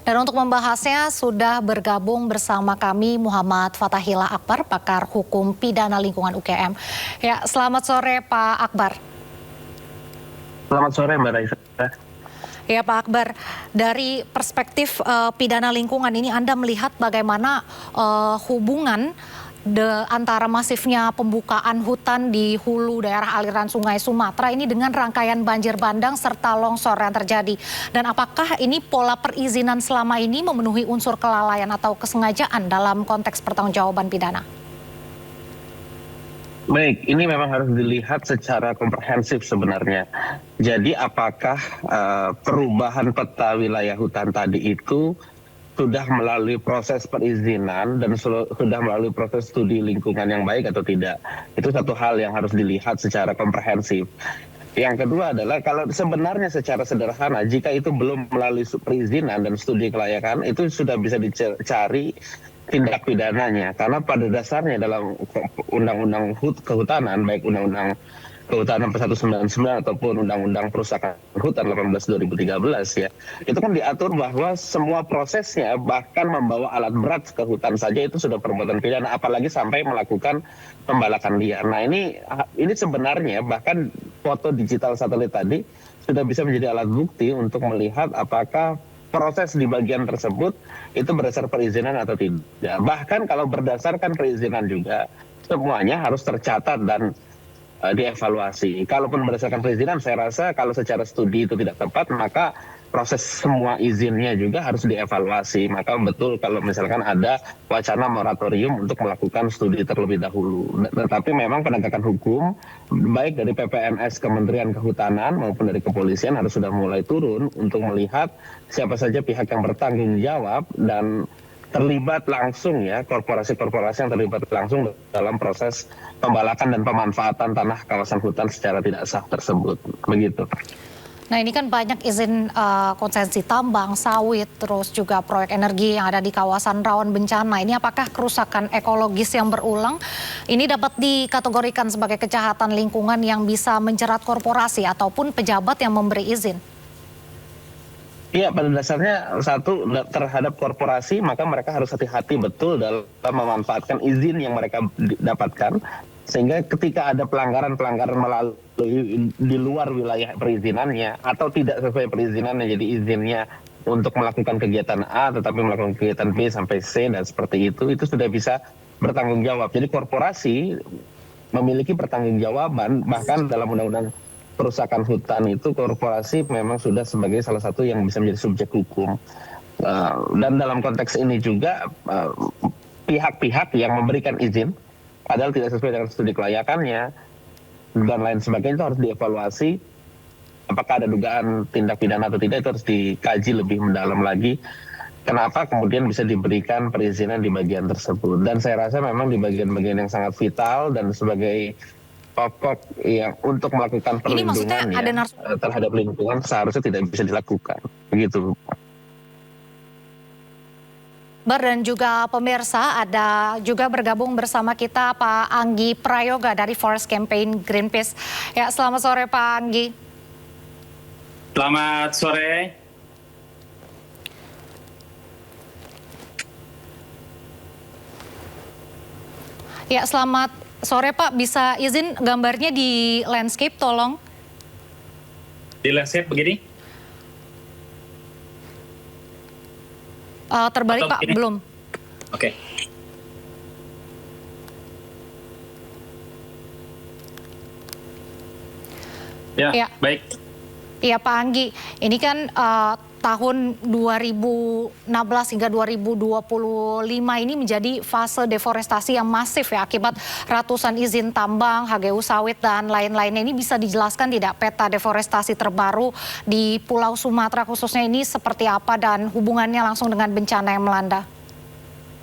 Dan untuk membahasnya sudah bergabung bersama kami Muhammad Fathahillah Akbar, pakar hukum pidana lingkungan UGM. Ya, selamat sore Pak Akbar. Selamat sore Mbak Raisa. Ya Pak Akbar, dari perspektif pidana lingkungan ini Anda melihat bagaimana hubungan antara masifnya pembukaan hutan di hulu daerah aliran Sungai Sumatera ini dengan rangkaian banjir bandang serta longsor yang terjadi. Dan apakah ini pola perizinan selama ini memenuhi unsur kelalaian atau kesengajaan dalam konteks pertanggungjawaban pidana? Baik, ini memang harus dilihat secara komprehensif sebenarnya. Jadi apakah perubahan peta wilayah hutan tadi itu sudah melalui proses perizinan dan sudah melalui proses studi lingkungan yang baik atau tidak. Itu satu hal yang harus dilihat secara komprehensif. Yang kedua adalah kalau sebenarnya secara sederhana, jika itu belum melalui perizinan dan studi kelayakan, itu sudah bisa dicari tindak pidananya. Karena pada dasarnya dalam undang-undang kehutanan, baik undang-undang Kehutanan 199 ataupun Undang-Undang Perusahaan Hutan 18/2013 ya, itu kan diatur bahwa semua prosesnya bahkan membawa alat berat ke hutan saja itu sudah perbuatan pidana, apalagi sampai melakukan pembalakan liar. Nah ini sebenarnya bahkan foto digital satelit tadi sudah bisa menjadi alat bukti untuk melihat apakah proses di bagian tersebut itu berdasar perizinan atau tidak. Bahkan kalau berdasarkan perizinan juga semuanya harus tercatat dan dievaluasi. Kalaupun berdasarkan perizinan, saya rasa kalau secara studi itu tidak tepat, maka proses semua izinnya juga harus dievaluasi. Maka betul kalau misalkan ada wacana moratorium untuk melakukan studi terlebih dahulu. Tetapi memang penegakan hukum, baik dari PPNS Kementerian Kehutanan maupun dari kepolisian harus sudah mulai turun untuk melihat siapa saja pihak yang bertanggung jawab dan terlibat langsung ya, korporasi-korporasi yang terlibat langsung dalam proses pembalakan dan pemanfaatan tanah kawasan hutan secara tidak sah tersebut, begitu. Nah ini kan banyak izin konsesi tambang, sawit, terus juga proyek energi yang ada di kawasan rawan bencana. Ini apakah kerusakan ekologis yang berulang ini dapat dikategorikan sebagai kejahatan lingkungan yang bisa menjerat korporasi ataupun pejabat yang memberi izin? Iya, pada dasarnya satu terhadap korporasi maka mereka harus hati-hati betul dalam memanfaatkan izin yang mereka dapatkan, sehingga ketika ada pelanggaran-pelanggaran melalui di luar wilayah perizinannya atau tidak sesuai perizinannya, jadi izinnya untuk melakukan kegiatan A tetapi melakukan kegiatan B sampai C dan seperti itu sudah bisa bertanggung jawab. Jadi korporasi memiliki pertanggungjawaban, bahkan dalam undang-undang perusahaan hutan itu korporasi memang sudah sebagai salah satu yang bisa menjadi subjek hukum. Dan dalam konteks ini juga pihak-pihak yang memberikan izin padahal tidak sesuai dengan studi kelayakannya dan lain sebagainya itu harus dievaluasi. Apakah ada dugaan tindak pidana atau tidak itu harus dikaji lebih mendalam lagi. Kenapa kemudian bisa diberikan perizinan di bagian tersebut. Dan saya rasa memang di bagian-bagian yang sangat vital dan sebagai pokok yang untuk melakukan perlindungan terhadap lingkungan seharusnya tidak bisa dilakukan, begitu. Dan juga pemirsa, ada juga bergabung bersama kita Pak Anggi Prayoga dari Forest Campaign Greenpeace. Ya, selamat sore Pak Anggi. Selamat sore. Ya, selamat sore Pak, bisa izin gambarnya di landscape tolong? Di landscape begini? Terbalik Pak, belum. Oke. Ya, baik. Iya Pak Anggi, ini kan tahun 2016 hingga 2025 ini menjadi fase deforestasi yang masif ya akibat ratusan izin tambang, HGU sawit dan lain-lainnya. Ini bisa dijelaskan tidak peta deforestasi terbaru di Pulau Sumatera khususnya ini seperti apa dan hubungannya langsung dengan bencana yang melanda?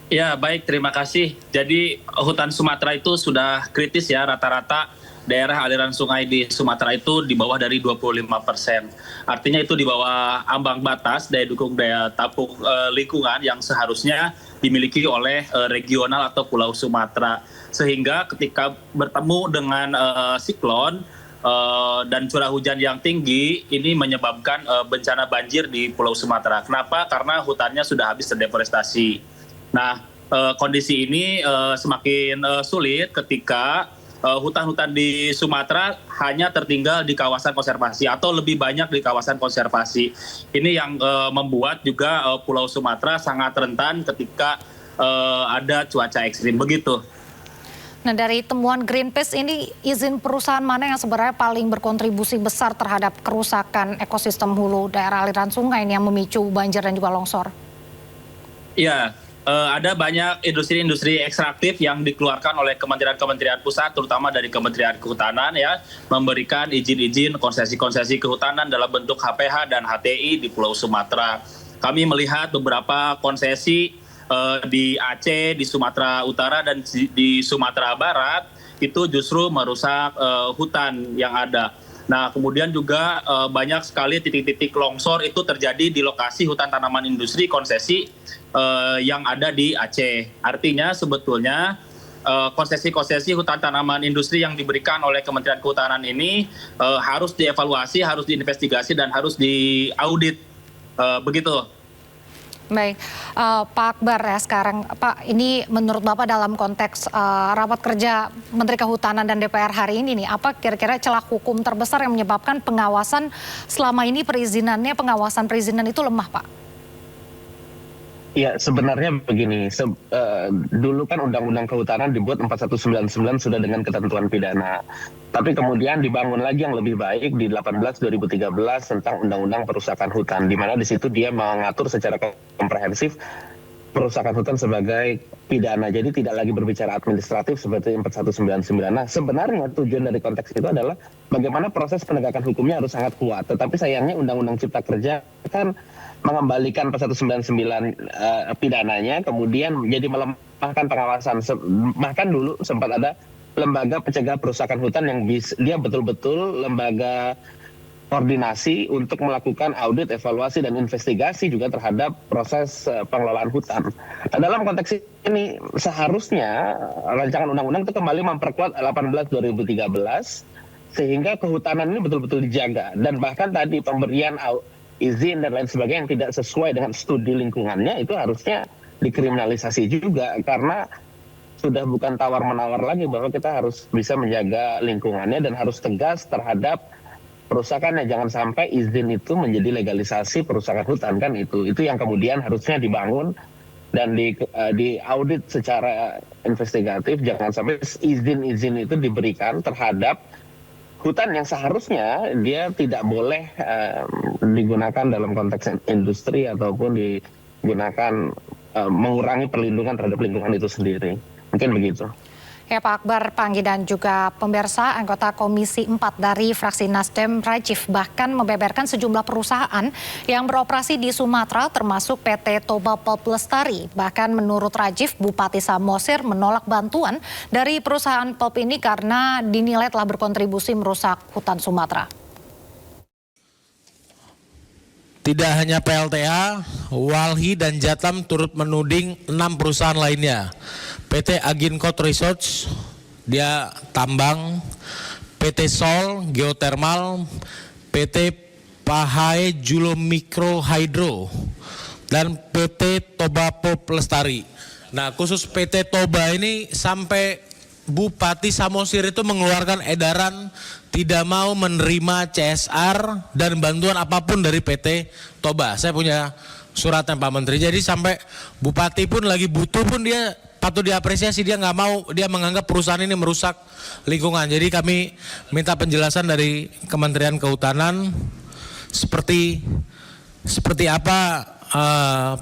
Ya baik, terima kasih. Jadi hutan Sumatera itu sudah kritis ya, rata-rata daerah aliran sungai di Sumatera itu di bawah dari 25%. Artinya itu di bawah ambang batas daya dukung daya tampung lingkungan yang seharusnya dimiliki oleh regional atau Pulau Sumatera. Sehingga ketika bertemu dengan siklon, dan curah hujan yang tinggi ini menyebabkan bencana banjir di Pulau Sumatera. Kenapa? Karena hutannya sudah habis terdeforestasi. Nah, kondisi ini semakin sulit ketika hutan-hutan di Sumatera hanya tertinggal di kawasan konservasi atau lebih banyak di kawasan konservasi. Ini yang membuat juga Pulau Sumatera sangat rentan ketika ada cuaca ekstrim begitu. Nah, dari temuan Greenpeace ini, izin perusahaan mana yang sebenarnya paling berkontribusi besar terhadap kerusakan ekosistem hulu daerah aliran sungai ini yang memicu banjir dan juga longsor? Ya, ada banyak industri-industri ekstraktif yang dikeluarkan oleh kementerian-kementerian pusat, terutama dari Kementerian Kehutanan, ya, memberikan izin-izin konsesi-konsesi kehutanan dalam bentuk HPH dan HTI di Pulau Sumatera. Kami melihat beberapa konsesi di Aceh, di Sumatera Utara, dan di Sumatera Barat itu justru merusak hutan yang ada. Nah, kemudian juga banyak sekali titik-titik longsor itu terjadi di lokasi hutan tanaman industri konsesi yang ada di Aceh. Artinya sebetulnya konsesi-konsesi hutan tanaman industri yang diberikan oleh Kementerian Kehutanan ini harus dievaluasi, harus diinvestigasi, dan harus diaudit. Begitu. Baik, Pak Akbar ya sekarang, Pak, ini menurut Bapak dalam konteks rapat kerja Menteri Kehutanan dan DPR hari ini nih, apa kira-kira celah hukum terbesar yang menyebabkan pengawasan selama ini pengawasan perizinan itu lemah, Pak? Ya, sebenarnya begini, dulu kan Undang-Undang Kehutanan dibuat 4199 sudah dengan ketentuan pidana. Tapi kemudian dibangun lagi yang lebih baik di 18/2013 tentang Undang-Undang Perusahaan Hutan, di mana di situ dia mengatur secara komprehensif perusahaan hutan sebagai pidana. Jadi tidak lagi berbicara administratif seperti 4199. Nah, sebenarnya tujuan dari konteks itu adalah bagaimana proses penegakan hukumnya harus sangat kuat. Tetapi sayangnya Undang-Undang Cipta Kerja kan mengembalikan 4199 pidananya, kemudian menjadi melemahkan pengawasan. Bahkan dulu sempat ada lembaga pencegah perusakan hutan yang dia betul-betul lembaga koordinasi untuk melakukan audit, evaluasi, dan investigasi juga terhadap proses pengelolaan hutan. Nah, dalam konteks ini seharusnya rancangan undang-undang itu kembali memperkuat 18/2013 sehingga kehutanan ini betul-betul dijaga, dan bahkan tadi pemberian izin dan lain sebagainya yang tidak sesuai dengan studi lingkungannya itu harusnya dikriminalisasi juga, karena sudah bukan tawar-menawar lagi bahwa kita harus bisa menjaga lingkungannya dan harus tegas terhadap perusakannya. Jangan sampai izin itu menjadi legalisasi perusakan hutan, kan itu yang kemudian harusnya dibangun dan diaudit secara investigatif. Jangan sampai izin-izin itu diberikan terhadap hutan yang seharusnya dia tidak boleh digunakan dalam konteks industri ataupun digunakan mengurangi perlindungan terhadap lingkungan itu sendiri. Mungkin begitu. Ya, Pak Akbar, Panggi, dan juga pemirsa, anggota Komisi 4 dari fraksi Nasdem, Rajif, bahkan membeberkan sejumlah perusahaan yang beroperasi di Sumatera termasuk PT Toba Pulp Lestari. Bahkan menurut Rajif, Bupati Samosir menolak bantuan dari perusahaan pulp ini karena dinilai telah berkontribusi merusak hutan Sumatera. Tidak hanya PLTA, Walhi dan Jatam turut menuding 6 perusahaan lainnya. PT Aginkot Research, dia tambang, PT Sol, geotermal, PT Pahae Julo Mikro Hydro, dan PT Toba Pulp Lestari. Nah, khusus PT Toba ini sampai Bupati Samosir itu mengeluarkan edaran tidak mau menerima CSR dan bantuan apapun dari PT Toba. Saya punya suratnya Pak Menteri. Jadi sampai Bupati pun lagi butuh pun dia patut diapresiasi, dia nggak mau, dia menganggap perusahaan ini merusak lingkungan. Jadi kami minta penjelasan dari Kementerian Kehutanan seperti apa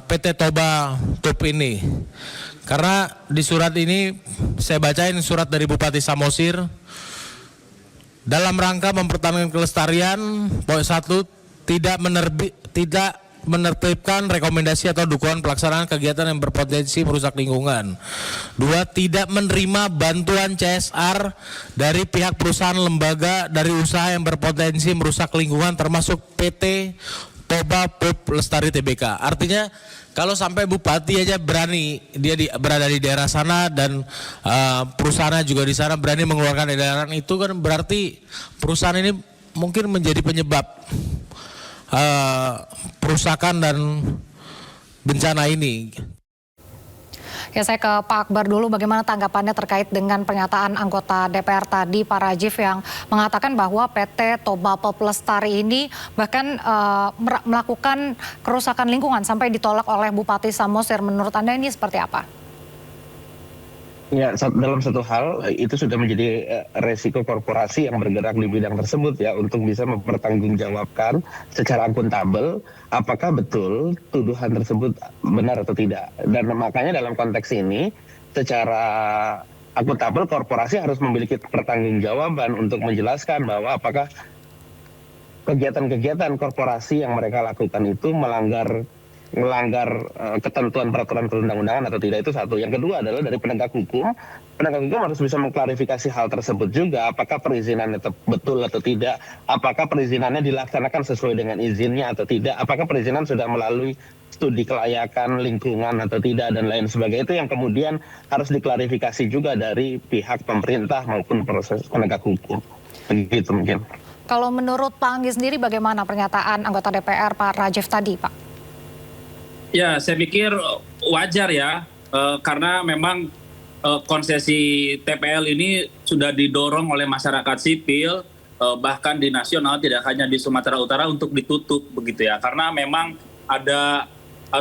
PT Toba Pulp ini. Karena di surat ini saya bacain surat dari Bupati Samosir. Dalam rangka mempertahankan kelestarian, poin 1, tidak menertibkan rekomendasi atau dukungan pelaksanaan kegiatan yang berpotensi merusak lingkungan. 2, tidak menerima bantuan CSR dari pihak perusahaan lembaga dari usaha yang berpotensi merusak lingkungan termasuk PT Toba Pup Lestari Tbk. Artinya kalau sampai bupati aja berani dia berada di daerah sana dan perusahaannya juga di sana berani mengeluarkan edaran itu, kan berarti perusahaan ini mungkin menjadi penyebab perusakan dan bencana ini. Ya, saya ke Pak Akbar dulu, bagaimana tanggapannya terkait dengan pernyataan anggota DPR tadi, Pak Rajif, yang mengatakan bahwa PT Toba Pup Lestari ini bahkan melakukan kerusakan lingkungan sampai ditolak oleh Bupati Samosir. Menurut Anda ini seperti apa? Ya, dalam satu hal itu sudah menjadi resiko korporasi yang bergerak di bidang tersebut ya, untuk bisa mempertanggungjawabkan secara akuntabel apakah betul tuduhan tersebut benar atau tidak. Dan makanya dalam konteks ini secara akuntabel korporasi harus memiliki pertanggungjawaban untuk menjelaskan bahwa apakah kegiatan-kegiatan korporasi yang mereka lakukan itu melanggar ketentuan peraturan perundang-undangan atau tidak. Itu satu. Yang kedua adalah dari penegak hukum harus bisa mengklarifikasi hal tersebut juga, apakah perizinannya betul atau tidak, apakah perizinannya dilaksanakan sesuai dengan izinnya atau tidak, apakah perizinan sudah melalui studi kelayakan lingkungan atau tidak, dan lain sebagainya. Itu yang kemudian harus diklarifikasi juga dari pihak pemerintah maupun proses penegak hukum. Begitu mungkin. Kalau menurut Pak Anggi sendiri, bagaimana pernyataan anggota DPR Pak Rajif tadi, Pak? Ya, saya pikir wajar ya, karena memang konsesi TPL ini sudah didorong oleh masyarakat sipil, bahkan di nasional, tidak hanya di Sumatera Utara, untuk ditutup begitu ya. Karena memang ada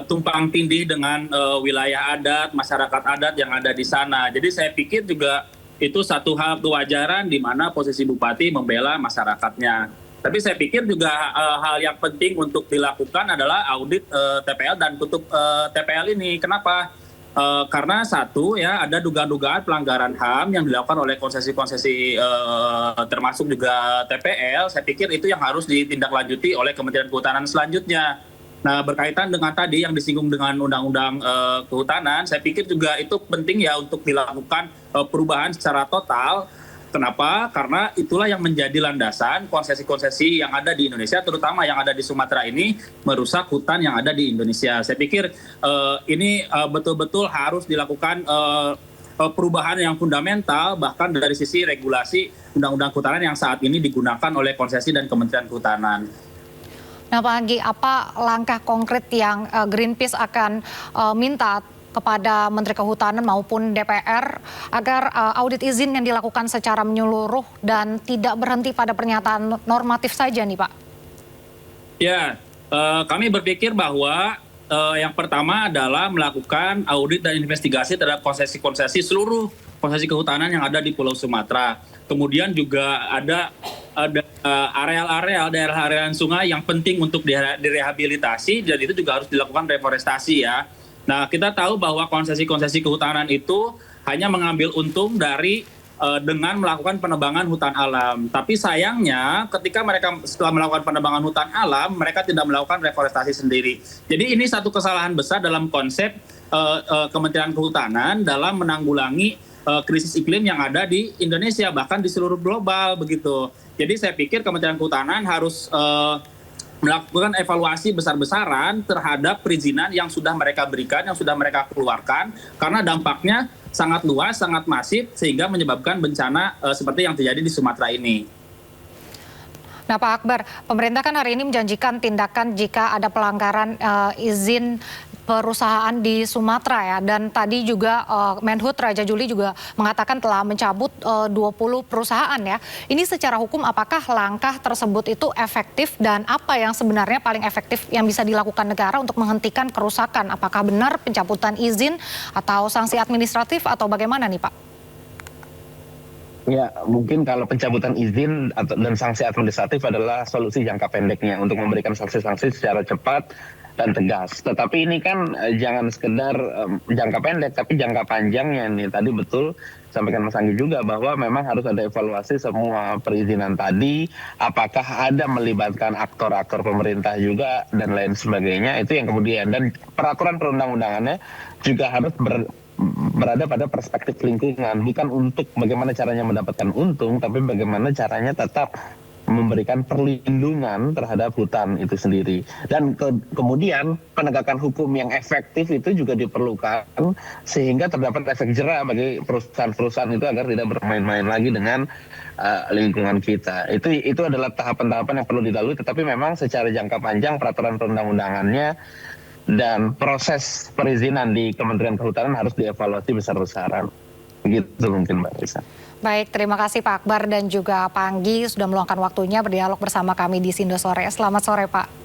tumpang tindih dengan wilayah adat, masyarakat adat yang ada di sana. Jadi saya pikir juga itu satu hal kewajaran di mana posisi bupati membela masyarakatnya. Tapi saya pikir juga hal yang penting untuk dilakukan adalah audit TPL dan tutup TPL ini. Kenapa? Karena satu ya, ada dugaan-dugaan pelanggaran HAM yang dilakukan oleh konsesi-konsesi termasuk juga TPL. Saya pikir itu yang harus ditindaklanjuti oleh Kementerian Kehutanan selanjutnya. Nah, berkaitan dengan tadi yang disinggung dengan Undang-Undang Kehutanan, saya pikir juga itu penting ya untuk dilakukan perubahan secara total. Kenapa? Karena itulah yang menjadi landasan konsesi-konsesi yang ada di Indonesia, terutama yang ada di Sumatera ini, merusak hutan yang ada di Indonesia. Saya pikir ini betul-betul harus dilakukan perubahan yang fundamental, bahkan dari sisi regulasi Undang-Undang Kehutanan yang saat ini digunakan oleh konsesi dan Kementerian Kehutanan. Nah, Pak Anggi, apa langkah konkret yang Greenpeace akan minta kepada Menteri Kehutanan maupun DPR agar audit izin yang dilakukan secara menyeluruh dan tidak berhenti pada pernyataan normatif saja nih, Pak? Ya, kami berpikir bahwa yang pertama adalah melakukan audit dan investigasi terhadap konsesi-konsesi seluruh konsesi kehutanan yang ada di Pulau Sumatera. Kemudian juga ada areal-areal, daerah aliran sungai yang penting untuk direhabilitasi, dan itu juga harus dilakukan reforestasi ya. Nah, kita tahu bahwa konsesi-konsesi kehutanan itu hanya mengambil untung dari dengan melakukan penebangan hutan alam. Tapi sayangnya ketika mereka setelah melakukan penebangan hutan alam, mereka tidak melakukan reforestasi sendiri. Jadi ini satu kesalahan besar dalam konsep Kementerian Kehutanan dalam menanggulangi krisis iklim yang ada di Indonesia, bahkan di seluruh global begitu. Jadi saya pikir Kementerian Kehutanan harus melakukan evaluasi besar-besaran terhadap perizinan yang sudah mereka berikan, yang sudah mereka keluarkan, karena dampaknya sangat luas, sangat masif, sehingga menyebabkan bencana seperti yang terjadi di Sumatera ini. Nah, Pak Akbar, pemerintah kan hari ini menjanjikan tindakan jika ada pelanggaran izin perusahaan di Sumatera ya, dan tadi juga Menhub Raja Juli juga mengatakan telah mencabut 20 perusahaan ya. Ini secara hukum apakah langkah tersebut itu efektif, dan apa yang sebenarnya paling efektif yang bisa dilakukan negara untuk menghentikan kerusakan? Apakah benar pencabutan izin atau sanksi administratif atau bagaimana nih, Pak? Ya, mungkin kalau pencabutan izin dan sanksi administratif adalah solusi jangka pendeknya untuk memberikan sanksi-sanksi secara cepat dan tegas. Tetapi ini kan jangan sekedar jangka pendek, tapi jangka panjangnya nih. Tadi betul sampaikan Mas Anggi juga bahwa memang harus ada evaluasi semua perizinan tadi, apakah ada melibatkan aktor-aktor pemerintah juga dan lain sebagainya. Itu yang kemudian, dan peraturan perundang-undangannya juga harus berada pada perspektif lingkungan, bukan untuk bagaimana caranya mendapatkan untung, tapi bagaimana caranya tetap memberikan perlindungan terhadap hutan itu sendiri. Dan kemudian penegakan hukum yang efektif itu juga diperlukan sehingga terdapat efek jera bagi perusahaan-perusahaan itu agar tidak bermain-main lagi dengan lingkungan kita. Itu adalah tahapan-tahapan yang perlu dilalui, tetapi memang secara jangka panjang peraturan perundang-undangannya dan proses perizinan di Kementerian Kehutanan harus dievaluasi besar-besaran. Begitu mungkin Mbak Risa. Baik, terima kasih Pak Akbar dan juga Pak Anggi sudah meluangkan waktunya berdialog bersama kami di Sindo Sore. Selamat sore Pak.